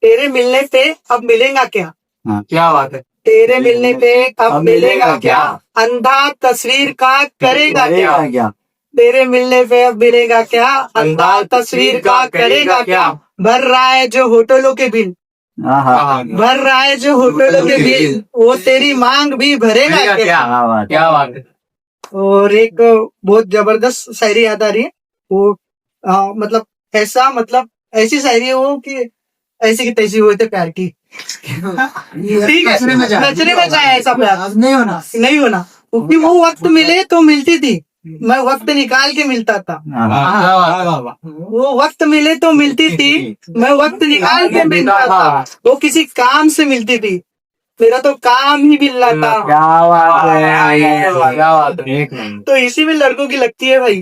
तेरे मिलने पे अब मिलेगा क्या? क्या बात है। तेरे मिलने पे अब मिलेगा क्या? अंधा तस्वीर का करेगा क्या? तेरे मिलने पे अब मिलेगा क्या? अंधा तस्वीर का करेगा क्या? भर रहा है जो होटलों के बिल, भर रहा है जो होटलों के बिल, वो तेरी मांग भी भरेगा क्या? क्या बात है। और एक बहुत जबरदस्त शायरी याद आ रही है वो, मतलब ऐसी शायरी है वो कि ऐसी की तैसी हुए थे प्यार की। ठीक है, नचने में जाए ऐसा प्यार नहीं होना क्योंकि वो वक्त मिले तो मिलती थी, मैं वक्त निकाल के मिलता था। वो वक्त मिले तो मिलती थी, मैं वक्त निकाल के मिलता था। वो किसी काम से मिलती थी, मेरा तो काम ही मिल रहा था। क्या बात है। तो इसी में लड़कों की लगती है भाई।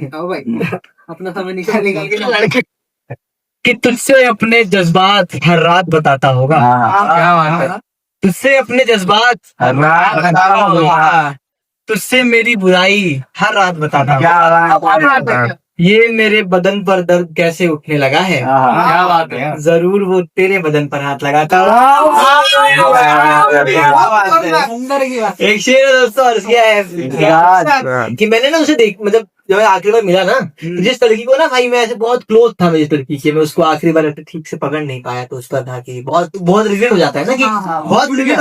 अपना समय निकाल निकाल के लड़के कि तुझसे अपने जज्बात हर रात बताता होगा। क्या बात है। तुझसे अपने जज्बात तुझसे मेरी बुराई हर रात बताता होगा। ये मेरे बदन पर दर्द कैसे उठने लगा है, क्या बात है। जरूर वो तेरे बदन पर हाथ लगाता। एक शेर है दोस्तों, और क्या है कि मैंने ना उसे देख, मतलब जब मैं आखिरी बार मिला ना, तो जिस लड़की को ना भाई मैं ऐसे बहुत क्लोज था मैं जिस लड़की से, मैं उसको आखिरी बार ठीक से पकड़ नहीं पाया, तो उस पर था कि बहुत बहुत रिग्रेट हो जाता है ना, कि बहुत रिग्रेट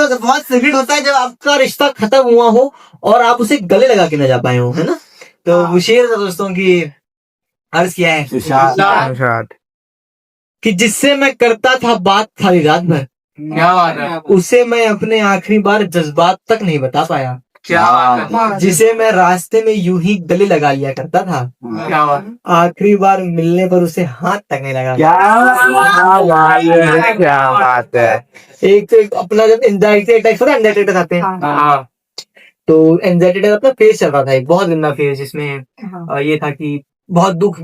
होता है जब आपका रिश्ता खत्म हुआ हो और आप उसे गले लगा के न जा पाए हो, है ना। तो वो शेर था दोस्तों की, अर्ज किया है कि जिससे मैं करता था बात सारी रात भर, क्या बात है। उसे मैं अपने आखिरी बार जज्बात तक नहीं बता पाया। क्या बात है। जिसे मैं रास्ते में यूं ही गले लगा लिया करता था, क्या बात है। आखिरी बार मिलने पर उसे हाथ तक नहीं लगा। क्या बात है। एक तो अपना जब एंजाइटी अटैक होता है, एंजाइटी अटैक आते हैं, तो एंजाइटी अटैक अपना फेज चल रहा था, एक बहुत गंदा फेज, जिसमें ये था कि बहुत दुख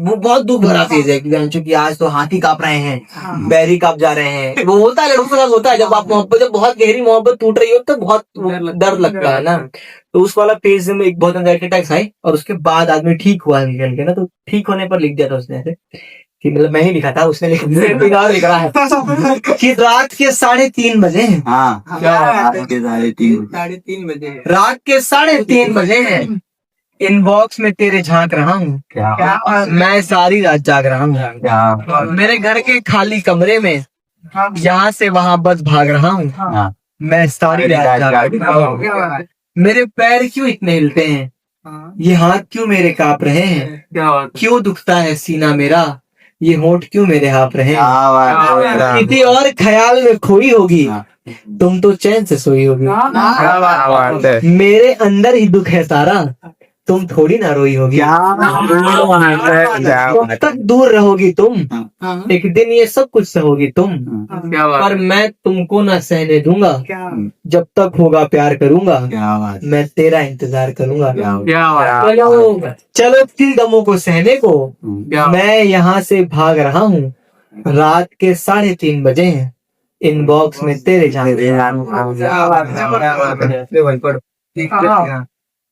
भरा फेज है कि चूंकि आज तो हाथी कांप रहे हैं, बैरी कांप जा रहे हैं। वो होता है, लड़कों के साथ होता है, जब आप मोहब्बत, जब बहुत गहरी मोहब्बत टूट रही हो तो बहुत डर लगता है ना। तो उस वाला फेज में एक बहुत एंजाइटी अटैक्स आए, और उसके बाद आदमी ठीक हुआ निकल के ना, तो ठीक होने पर लिख दिया था उसने ऐसे कि, मतलब मैं ही लिखा था, उसने लिख रहा है कि रात के 3:30 बजे हैं। साढ़े 3 बजे रात के 3:30 बजे हैं, इनबॉक्स में तेरे झांक रहा हूँ, मैं सारी रात जाग रहा हूँ। मेरे घर के खाली कमरे में यहाँ से वहां बस भाग रहा हूँ, मैं सारी रात जाग रहा हूँ। मेरे पैर क्यों इतने हिलते हैं, ये हाथ क्यों मेरे कांप रहे हैं, क्यों दुखता है सीना मेरा, ये होंठ क्यों मेरे हाँफ रहे हैं। किसी और ख्याल में खोई होगी, तुम तो चैन से सोई होगी। मेरे अंदर ही दुख है सारा, तुम थोड़ी ना रोई होगी। कब तक दूर रहोगी तुम, एक दिन ये सब कुछ सहोगी तुम, पर मैं तुमको ना सहने दूंगा, जब तक होगा प्यार करूंगा, मैं तेरा इंतजार करूंगा। चलो फिर गमों को सहने को, मैं यहाँ से भाग रहा हूँ, रात के 3:30 बजे हैं, इनबॉक्स में तेरे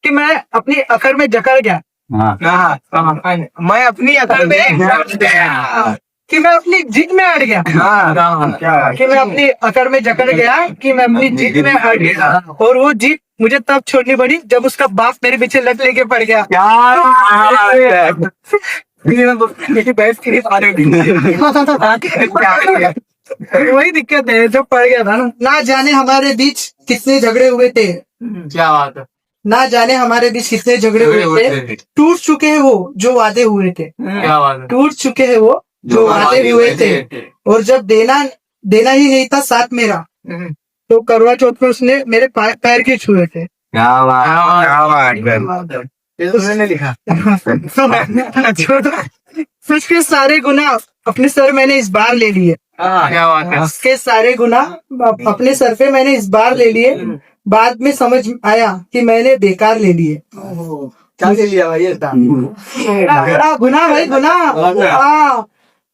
कि मैं अपनी अकड़ में जकड़ गया, मैं अपनी अकड़ में कि मैं अपनी जिद में अड़ गया, कि मैं अपनी अकड़ में जकड़ गया, कि मैं अपनी जिद में अड़ गया, और वो जिद मुझे तब छोड़नी पड़ी जब उसका बाप मेरे पीछे लत लेके पड़ गया। मेरी बहस की वही दिक्कत है, जब पड़ गया था ना जाने हमारे बीच कितने झगड़े हुए थे। क्या बात है। ना जाने हमारे बीच कितने झगड़े हुए थे, टूट चुके हैं वो जो वादे हुए थे। क्या बात है। टूट चुके हैं वो जो वादे हुए थे, और जब देना ही नहीं था साथ मेरा, तो करवा चौथ पर उसने मेरे पैर के छुए थे। उसने लिखा उसके सारे गुनाह अपने सर मैंने इस बार ले लिए। क्या बात है। उसके सारे गुनाह अपने सर पे मैंने इस बार ले लिए, बाद में समझ आया कि मैंने बेकार ले लिए। क्या ले लिया भाई। गुनाह भाई गुनाह।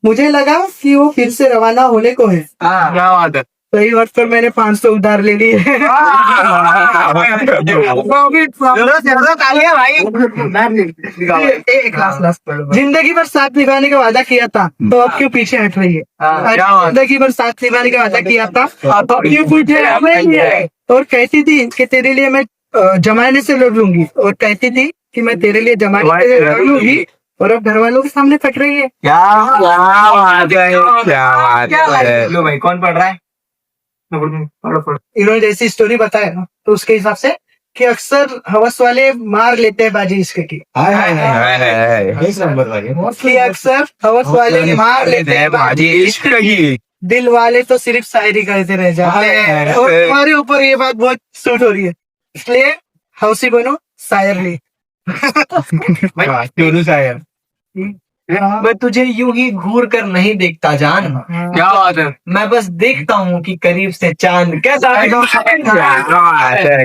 मुझे लगा कि वो फिर से रवाना होने को है। क्या बात है। सही वक्त पर मैंने 500 उधार ले लिए। जिंदगी भर साथ निभाने का वादा किया था तो अब क्यों पीछे हट रही है? जिंदगी भर साथ निभाने का वादा किया था तो अब क्यों पीछे हट रही है? और कहती थी कि तेरे लिए मैं जमाने से लड़ लूंगी, और कहती थी कि मैं तेरे लिए जमाने से लड़ लूंगी, और अब घर वालों के सामने फट रही है। लो भाई, कौन पढ़ रहा है? इन्होंने जैसी स्टोरी बताया ना, तो उसके हिसाब से कि अक्सर हवस वाले मार लेते हैं बाजी इश्क की। कि अक्सर हवस वाले मार लेते हैं बाजी इश्क की, दिल वाले तो सिर्फ शायरी करते रह जाते हैं। और तुम्हारे ऊपर ये बात बहुत सूट हो रही है, इसलिए हौसी बनो, शायर नहीं। मैं तुझे यूं ही घूर कर नहीं देखता जान, क्या बात है? मैं बस देखता हूँ कि करीब से चांद कैसा है।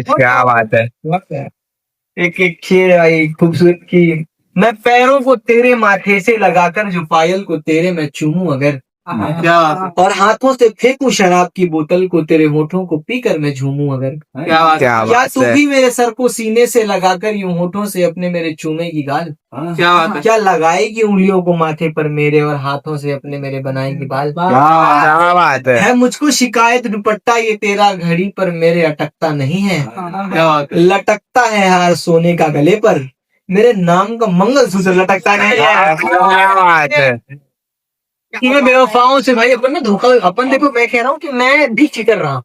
क्या बात है। एक एक शेर आई खूबसूरत की। मैं पैरों को तेरे माथे से लगाकर जो पायल को तेरे मैं चूमूं अगर, क्या बात है? और हाथों से फेंकूं शराब की बोतल को तेरे होठों को पीकर मैं झूमूं अगर, क्या बात है? क्या तू भी मेरे सर को सीने से लगाकर यूं होठों से अपने मेरे चूमेगी गाल, क्या बात है? क्या लगाएगी उंगलियों को माथे पर मेरे और हाथों से अपने मेरे बनाएगी बाल। क्या बात है। है मुझको शिकायत दुपट्टा ये तेरा घड़ी पर मेरे अटकता नहीं है, क्या बात है? लटकता है हार सोने का गले पर मेरे नाम का मंगलसूत्र लटकता नहीं है। क्या बात है। ये बेवफाओं से भाई अपन ना धोखा, अपन देखो मैं कह रहा हूँ कि मैं भी चिकर रहा हूँ,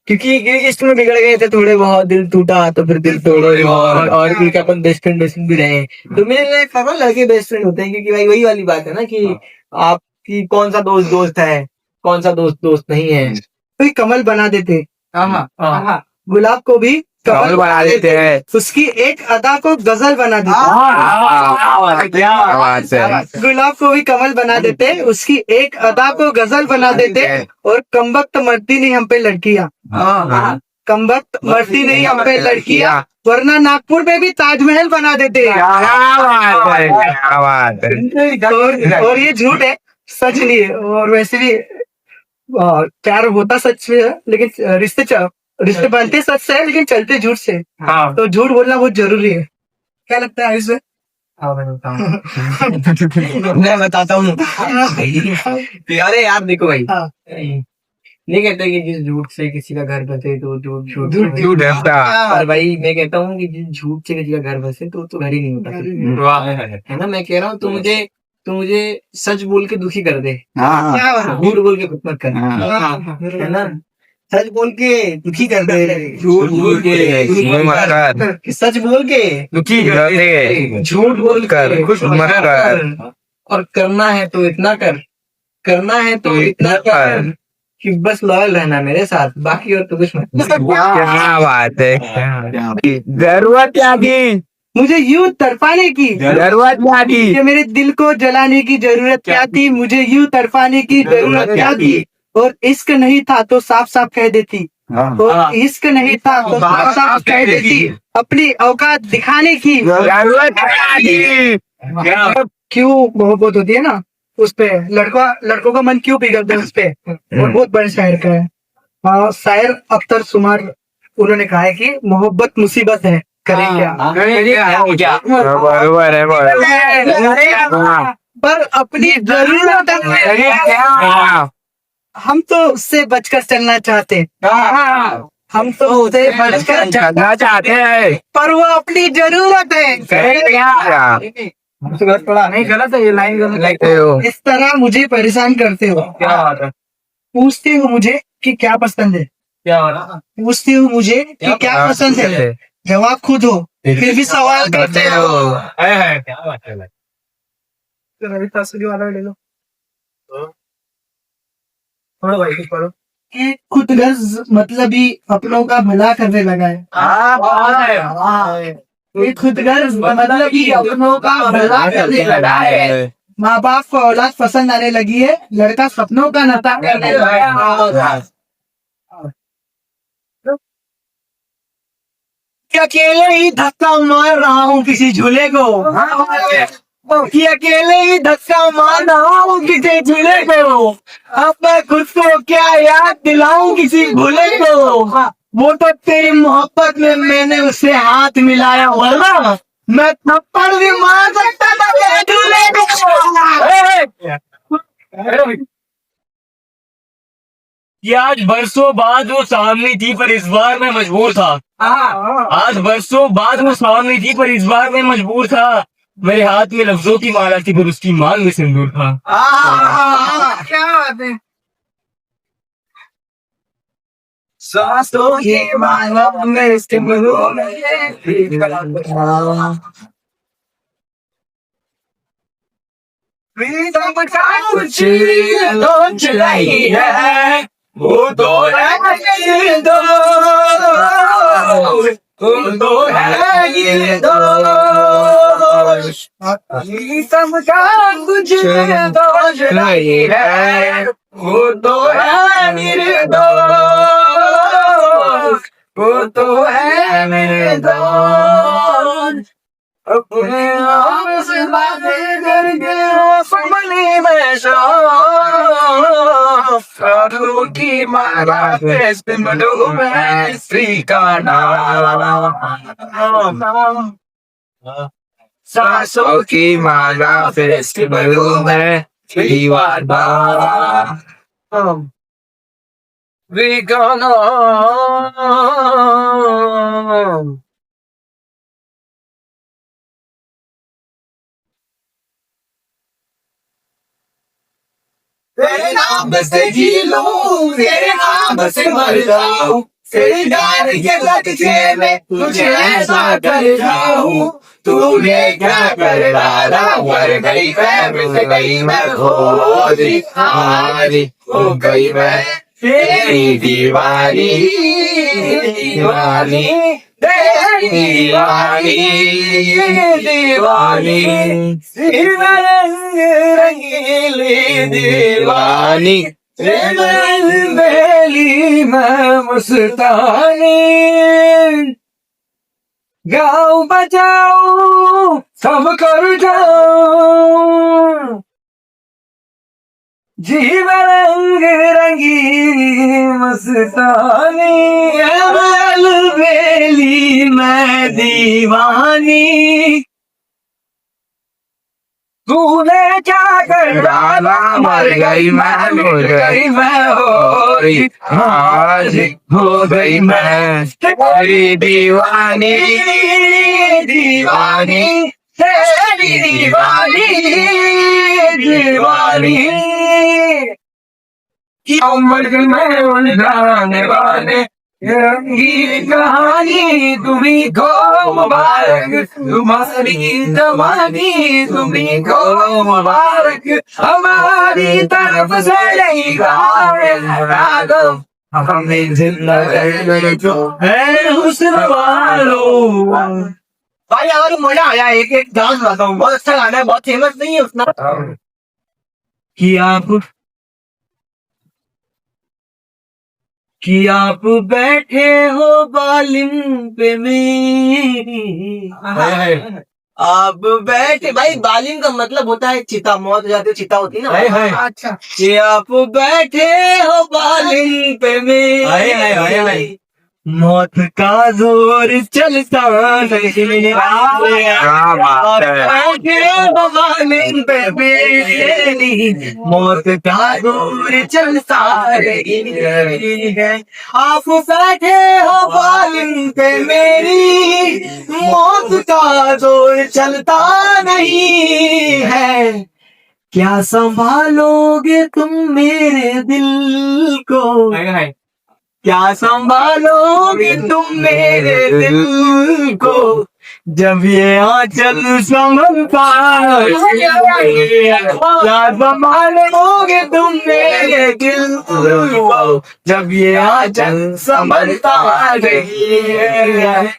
क्योंकि इसमें बिगड़ गए थे थोड़े बहुत, दिल टूटा तो फिर दिल तोड़े, और क्योंकि अपन बेस्ट फ्रेंड भी रहे, तो मेरे लिए खबर लड़के बेस्ट फ्रेंड होते हैं, क्योंकि भाई वही वाली बात है ना कि आपकी कौन सा दोस्त दोस्त है, कौन सा दोस्त दोस्त नहीं है। कोई कमल बना देते, गुलाब को भी कमल बना देते हैं। उसकी एक अदा को गजल बना देते। क्या बात है। गुलाब को भी कमल बना देते, उसकी एक अदा को गजल बना देते, और कमबख्त मरती नहीं हम पे लड़कियां, कमबख्त मरती नहीं हम पे लड़कियां, वरना नागपुर में भी ताजमहल बना देते। क्या बात है। क्या बात है। और ये झूठ है, सच नहीं है। और वैसे भी प्यार होता सच से है, लेकिन रिश्ते बनते सच से है, लेकिन चलते झूठ से। तो झूठ बोलना बहुत जरूरी है। क्या लगता है इसमें? मैं बताता हूँ। अरे यार देखो भाई, नहीं कहते कि जिस झूठ से किसी का घर बसे तो झूठ है। पर भाई मैं कहता हूँ कि जिस झूठ से किसी का घर बसे तो घर ही नहीं होता, है ना। मैं कह रहा हूँ तू मुझे सच बोल के दुखी कर दे, झूठ बोल के खुद मत कर, है ना। सच बोल के दुखी कर दे, झूठ बोल के सच बोल के दुखी कर दे, झूठ बोल कर खुश मत कर, और करना है तो इतना कर, करना है तो इतना कर कि बस लॉयल रहना मेरे साथ, बाकी और तो कुछ मत। क्या बात है। जरूरत क्या थी मुझे यूं तड़पाने की, जरूरत क्या थी। कि मेरे दिल को जलाने की जरूरत क्या थी, मुझे यूं तड़पाने की जरूरत क्या थी, और इश्क नहीं था तो साफ साफ कह देती, और इश्क नहीं था तो साफ साफ कह देती, अपनी औकात दिखाने की जरूरत क्या थी। क्यों मोहब्बत होती है ना, उस पे लड़कों का मन क्यों पिघलता है उस पे। और बहुत बड़े शायर का है, शायर अख्तर सुमार, उन्होंने कहा है कि मोहब्बत मुसीबत है, करें क्या। बरोबर है। पर अपनी जरूरत हम तो उससे बचकर चलना चाहते, हम तो उससे बचकर चलना चाहते हैं, पर वो अपनी जरूरत है, करें क्या। नहीं गलत है, ये लाइन गलत है। इस तरह मुझे परेशान करते हो, क्या बात है। पूछते हो मुझे कि क्या पसंद है, क्या बात है। पूछते हो मुझे कि क्या पसंद है, जवाब खुद हो फिर भी सवाल करते हो। क्या बात है। रवि तासुरी वाला ले लो, थोड़ा भाई कुछ पढ़ो। कि खुद गर्ज मतलब ही अपनों का भला करने लगा है। ये खुद गर्ज मतलब ही अपनों का भला करने लगा है। माँ बाप को औलाद पसंद आने लगी है, लड़का सपनों का नता करने लगा है। अकेले ही धक्का मार रहा हूँ किसी झूले को, कि अकेले ही धक्का मारना हूँ किसी झूले पे हो। अब मैं खुद को क्या याद दिलाऊं किसी भूले को। वो तो तेरी मोहब्बत में मैंने उससे हाथ मिलाया, वरना मैं थप्पड़ भी मार सकता था तेरे झूले पे। कि आज बरसों बाद वो सामने थी पर इस बार मैं मजबूर था। आज बरसों बाद वो सामने थी पर इस बार मैं मजबूर था। मेरे हाथ में लफ्जों की माला थी पर उसकी मांग में सिंदूर था। क्या बात है। सांसों की माला में सिमरों में प्रीतम का कुछ तो चलाई है, वो तो है ये दो, वो तो है ये दो। प्रीतम का कुछ तो चलाई है, वो तो है मेरे दोस्त, वो तो है मेरे दोस्त। अपने आप से बातें करके संभली में साधु की माला पे सिमरू में श्री का नाम। सांसों की माला पे सिमरू में दीवाना श्री का नाम। तेरे नाम से जी लूं, तेरे नाम से मर जाऊं, तेरी डाल के लटके में तुझे ऐसा कर जाऊं। तूने क्या कर डाला, मर गई मैं, मिल गई मैं, खोजी हारी हो गई मैं, तेरी दीवानी दीवानी, तेरी दीवानी दीवानी, रंगीली दीवानी, बेली मैं मस्तानी। गाँव बजाओ सब कर जाओ, जीवन रंग रंगी मस्तानी, बेली मैं दीवानी। तूने क्या कर डाला, मर गई मैं, मिल गई मैं, आज हो गई मैं, तेरी दीवानी दीवानी, तेरी दीवानी दीवानी। उम्र में उलझाने वाले रंगीली कहानी, तुम्ही को मुबारक, तुम्हारी जवानी तुम्ही को मुबारक, हमारी तरफ से नहीं रागम, हमें जिंदगी जो है हुस्न वालों। भाई अगर मजा आया, एक एक डांस गाता हूँ, बहुत अच्छा गाना है, बहुत फेमस नहीं है उतना कि आप बैठे हो बालिम पे मेरी। आप बैठे, भाई बालिम का मतलब होता है चिता, मौत हो जाती है चिता होती है ना। अच्छा, कि आप बैठे हो बालिम पे मेरी, मौत का जोर चलता नहीं, मौत का जोर चलता रही है। आप बैठे हो बालिम पे मेरी, मौत का जोर चलता नहीं है। क्या संभालोगे तुम मेरे दिल को, क्या संभालोगे तुम मेरे दिल को, जब ये आंचल संभल पाए। क्या संभालोगे तुम मेरे दिल को, जब ये आंचल संभलता रही है।